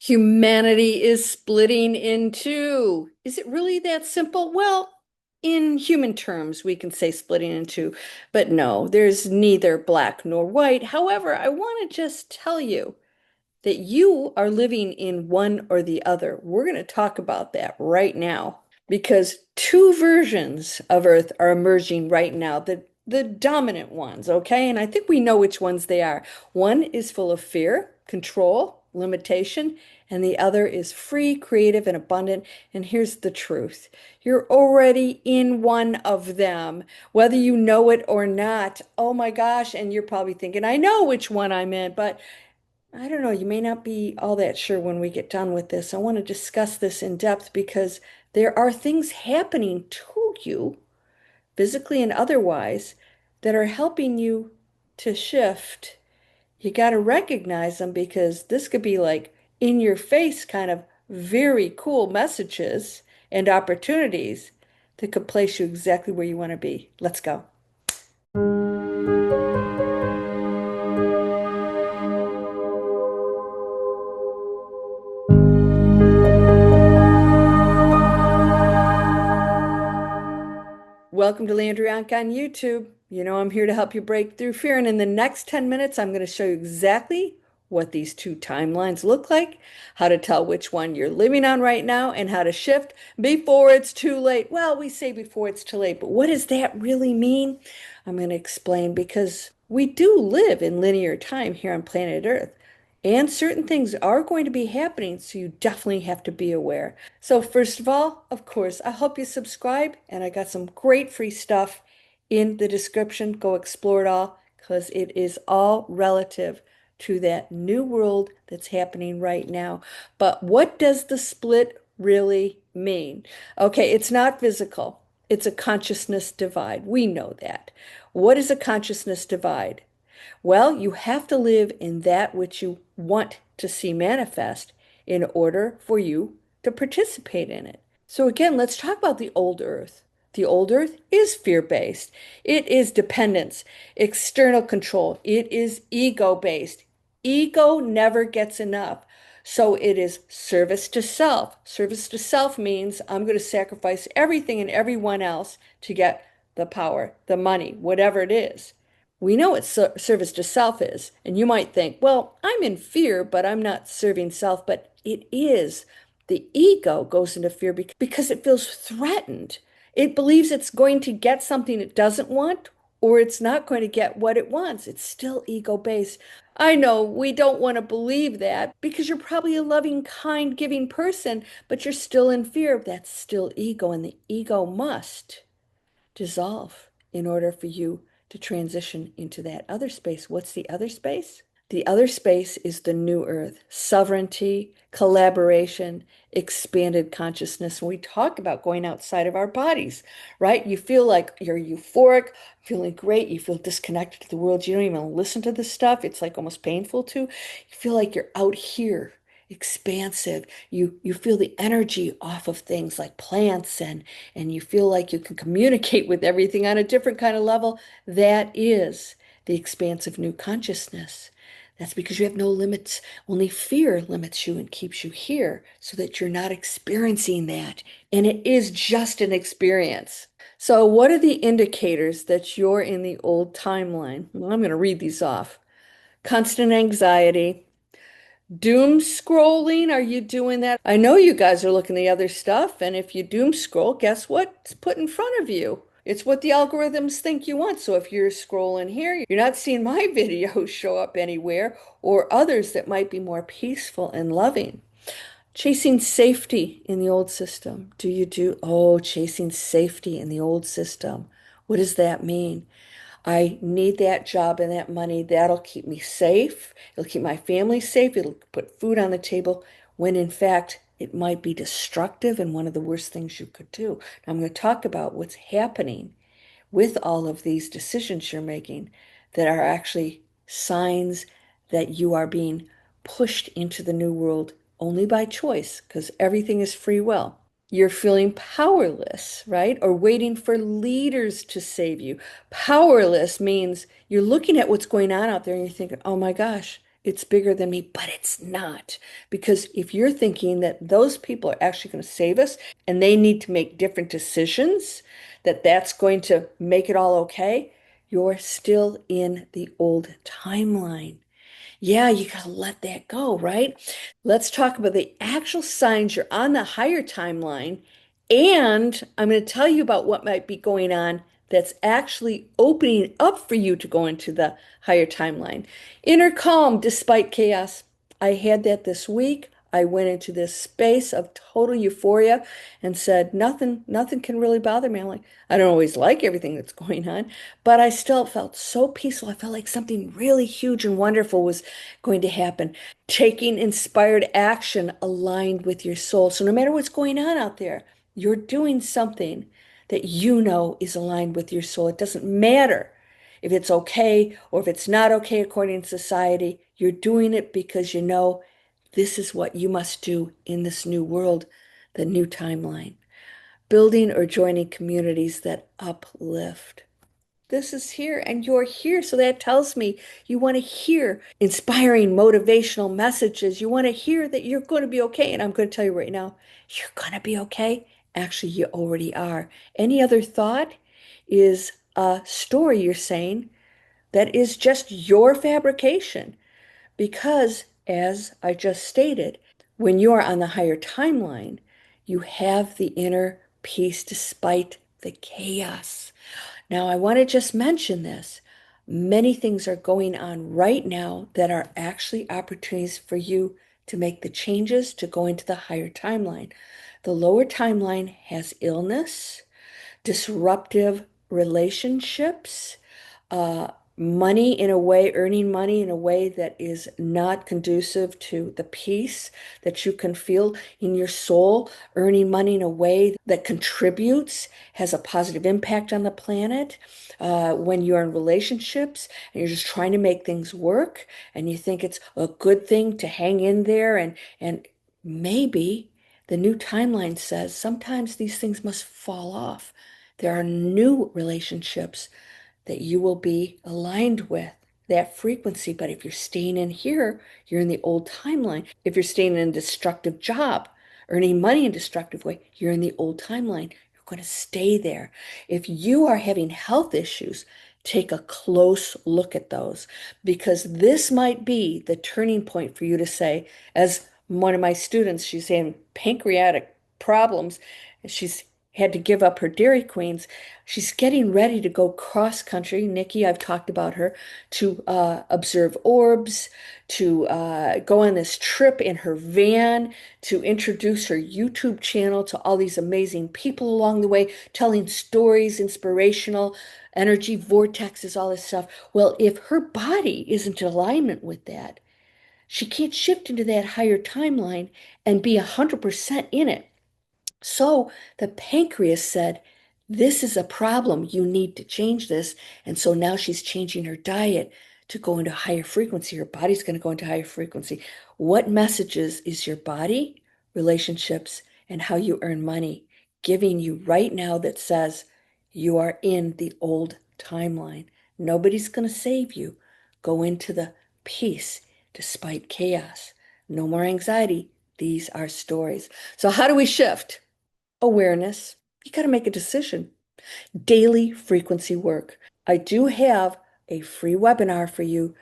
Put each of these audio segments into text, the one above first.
Humanity is splitting in two. Is it really that simple? Well, in human terms, we can say splitting in two, but no, there's neither black nor white. However, I want to just tell you that you are living in one or the other. We're going to talk about that right now because two versions of Earth are emerging right now, the dominant ones, okay? And I think we know which ones they are. One is full of fear, control, limitation, and the other is free, creative, and abundant. And here's the truth. You're already in one of them, whether you know it or not. Oh my gosh, and you're probably thinking, I know which one I'm in, but I don't know, you may not be all that sure when we get done with this. I want to discuss this in depth because there are things happening to you, physically and otherwise, that are helping you to shift. You got to recognize them because this could be like in your face, kind of very cool messages and opportunities that could place you exactly where you want to be. Let's go. Welcome to Landria Onkka on YouTube. You know, I'm here to help you break through fear. And in the next 10 minutes, I'm going to show you exactly what these two timelines look like, how to tell which one you're living on right now, and how to shift before it's too late. Well, we say before it's too late, but what does that really mean? I'm going to explain because we do live in linear time here on planet Earth. And certain things are going to be happening, so you definitely have to be aware. So first of all, of course, I hope you subscribe, and I got some great free stuff in the description. Go explore it all because it is all relative to that new world that's happening right now. But what does the split really mean? Okay, it's not physical. It's a consciousness divide. We know that. What is a consciousness divide? Well, you have to live in that which you want to see manifest in order for you to participate in it. So, again, let's talk about the old earth. The old earth is fear-based. It is dependence, external control. It is ego-based. Ego never gets enough. So it is service to self. Service to self means I'm going to sacrifice everything and everyone else to get the power, the money, whatever it is. We know what service to self is. And you might think, well, I'm in fear, but I'm not serving self. But it is. The ego goes into fear because it feels threatened. It believes it's going to get something it doesn't want, or it's not going to get what it wants. It's still ego-based. I know we don't want to believe that because you're probably a loving, kind, giving person, but you're still in fear. That's still ego, and the ego must dissolve in order for you to transition into that other space. What's the other space? The other space is the new earth, sovereignty, collaboration, expanded consciousness. When we talk about going outside of our bodies, right? You feel like you're euphoric, feeling great. You feel disconnected to the world. You don't even listen to this stuff. It's like almost painful to. You feel like you're out here, expansive. You feel the energy off of things like plants and you feel like you can communicate with everything on a different kind of level. That is the expansive new consciousness. That's because you have no limits. Only fear limits you and keeps you here so that you're not experiencing that. And it is just an experience. So, what are the indicators that you're in the old timeline? Well, I'm going to read these off. Constant anxiety, doom scrolling, are you doing that? I know you guys are looking at the other stuff, and if you doom scroll, guess what's put in front of you? It's what the algorithms think you want. So if you're scrolling here, you're not seeing my videos show up anywhere or others that might be more peaceful and loving. Chasing safety in the old system. Do you do? Oh, chasing safety in the old system. What does that mean? I need that job and that money. That'll keep me safe. It'll keep my family safe. It'll put food on the table when in fact it might be destructive and one of the worst things you could do. Now, I'm going to talk about what's happening with all of these decisions you're making that are actually signs that you are being pushed into the new world only by choice because everything is free will. You're feeling powerless, right? Or waiting for leaders to save you. Powerless means you're looking at what's going on out there and you're thinking, oh my gosh, it's bigger than me, but it's not. Because if you're thinking that those people are actually going to save us and they need to make different decisions, that that's going to make it all okay, you're still in the old timeline. Yeah, you got to let that go, right? Let's talk about the actual signs you're on the higher timeline. And I'm going to tell you about what might be going on that's actually opening up for you to go into the higher timeline. Inner calm despite chaos. I had that this week. I went into this space of total euphoria and said, nothing can really bother me. I'm like, I don't always like everything that's going on, but I still felt so peaceful. I felt like something really huge and wonderful was going to happen. Taking inspired action aligned with your soul. So no matter what's going on out there, you're doing something that you know is aligned with your soul. It doesn't matter if it's okay or if it's not okay according to society. You're doing it because you know this is what you must do in this new world, the new timeline. Building or joining communities that uplift. This is here and you're here. So that tells me you want to hear inspiring motivational messages. You want to hear that you're going to be okay. And I'm going to tell you right now, you're going to be okay. Actually, you already are. Any other thought is a story you're saying that is just your fabrication. Because, as I just stated, when you are on the higher timeline, you have the inner peace despite the chaos. Now, I want to just mention this. Many things are going on right now that are actually opportunities for you to make the changes to go into the higher timeline. The lower timeline has illness, disruptive relationships, uh, money in a way, earning money in a way that is not conducive to the peace that you can feel in your soul, earning money in a way that contributes, has a positive impact on the planet. When you're in relationships and you're just trying to make things work and you think it's a good thing to hang in there and maybe the new timeline says sometimes these things must fall off. There are new relationships that you will be aligned with that frequency. But if you're staying in here, you're in the old timeline. If you're staying in a destructive job, earning money in a destructive way, you're in the old timeline. You're going to stay there. If you are having health issues, take a close look at those because this might be the turning point for you to say, as one of my students, she's having pancreatic problems. She's had to give up her Dairy Queens. She's getting ready to go cross country. Nikki, I've talked about her, to observe orbs, to go on this trip in her van, to introduce her YouTube channel to all these amazing people along the way, telling stories, inspirational, energy vortexes, all this stuff. Well, if her body isn't in alignment with that, she can't shift into that higher timeline and be 100% in it. So the pancreas said, this is a problem. You need to change this. And so now she's changing her diet to go into higher frequency. Her body's going to go into higher frequency. What messages is your body, relationships, and how you earn money giving you right now that says you are in the old timeline? Nobody's going to save you. Go into the peace despite chaos. No more anxiety. These are stories. So, how do we shift? Awareness. You got to make a decision. Daily frequency work. I do have a free webinar for you,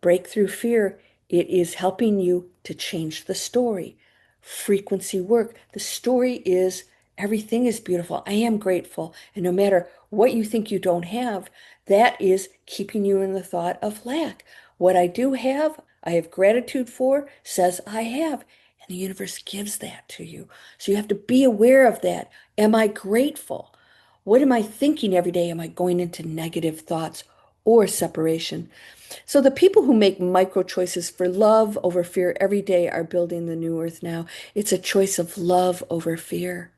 Breakthrough Fear. It is helping you to change the story. Frequency work. The story is everything is beautiful. I am grateful. And no matter what you think you don't have, that is keeping you in the thought of lack. What I do have, I have gratitude for, says I have. And the universe gives that to you. So you have to be aware of that. Am I grateful? What am I thinking every day? Am I going into negative thoughts or separation? So the people who make micro choices for love over fear every day are building the new earth now. It's a choice of love over fear.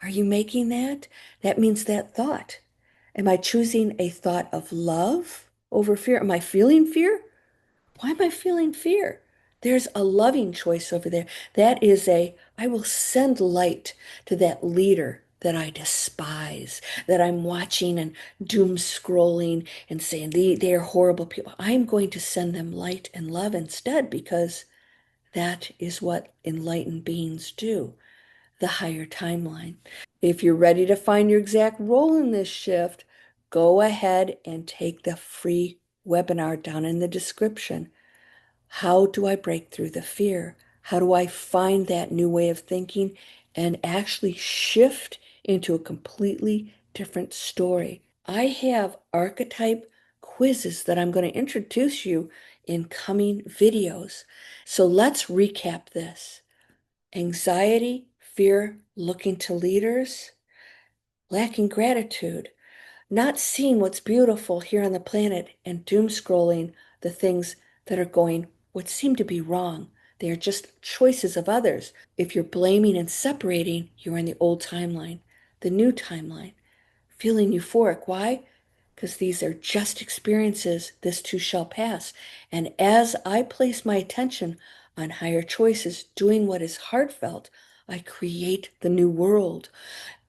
Are you making that? That means that thought. Am I choosing a thought of love over fear? Am I feeling fear? Why am I feeling fear? There's a loving choice over there. That is I will send light to that leader that I despise, that I'm watching and doom scrolling and saying they are horrible people. I'm going to send them light and love instead because that is what enlightened beings do, the higher timeline. If you're ready to find your exact role in this shift, go ahead and take the free webinar down in the description. How do I break through the fear? How do I find that new way of thinking and actually shift into a completely different story? I have archetype quizzes that I'm going to introduce you in coming videos. So let's recap this. Anxiety, fear, looking to leaders, lacking gratitude, not seeing what's beautiful here on the planet, and doom scrolling the things that are going what seem to be wrong. They are just choices of others. If you're blaming and separating, you're in the old timeline. The new timeline, feeling euphoric. Why? Because these are just experiences. This too shall pass. And as I place my attention on higher choices, doing what is heartfelt, I create the new world.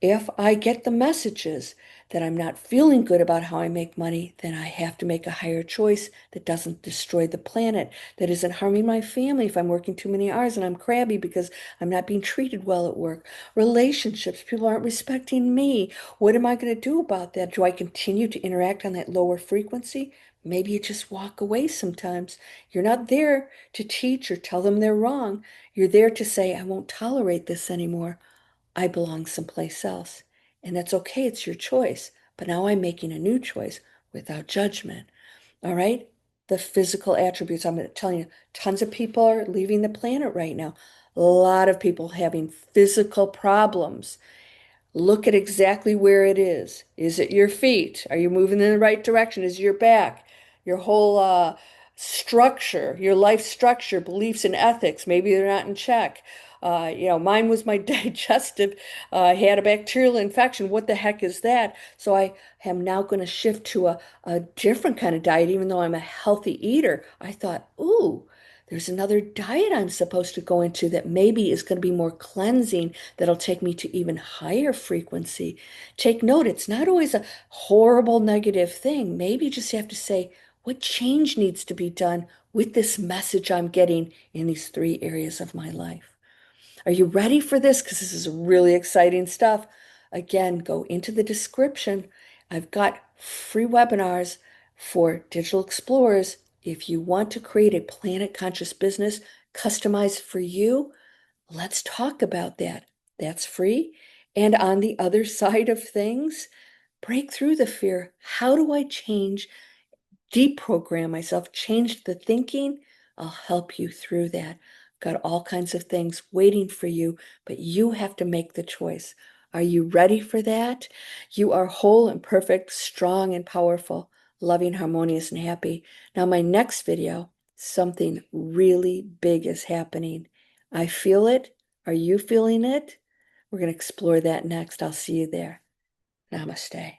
If I get the messages that I'm not feeling good about how I make money, then I have to make a higher choice that doesn't destroy the planet, that isn't harming my family if I'm working too many hours and I'm crabby because I'm not being treated well at work. Relationships, people aren't respecting me. What am I going to do about that? Do I continue to interact on that lower frequency? Maybe you just walk away sometimes. You're not there to teach or tell them they're wrong. You're there to say, I won't tolerate this anymore. I belong someplace else. And that's okay, it's your choice. But now I'm making a new choice without judgment. All right? The physical attributes, I'm telling you, tons of people are leaving the planet right now. A lot of people having physical problems. Look at exactly where it is. Is it your feet? Are you moving in the right direction? Is it your back? Your whole structure, your life structure, beliefs and ethics, maybe they're not in check. Mine was my digestive. I had a bacterial infection. What the heck is that? So I am now going to shift to a different kind of diet, even though I'm a healthy eater. I thought, ooh, there's another diet I'm supposed to go into that maybe is going to be more cleansing, that'll take me to even higher frequency. Take note, it's not always a horrible negative thing. Maybe you just have to say, what change needs to be done with this message I'm getting in these three areas of my life? Are you ready for this? Because this is really exciting stuff. Again, go into the description. I've got free webinars for digital explorers. If you want to create a planet conscious business customized for you, let's talk about that. That's free. And on the other side of things, break through the fear. How do I change, deprogram myself, change the thinking? I'll help you through that. Got all kinds of things waiting for you, but you have to make the choice. Are you ready for that? You are whole and perfect, strong and powerful, loving, harmonious, and happy. Now, my next video, something really big is happening. I feel it. Are you feeling it? We're going to explore that next. I'll see you there. Namaste.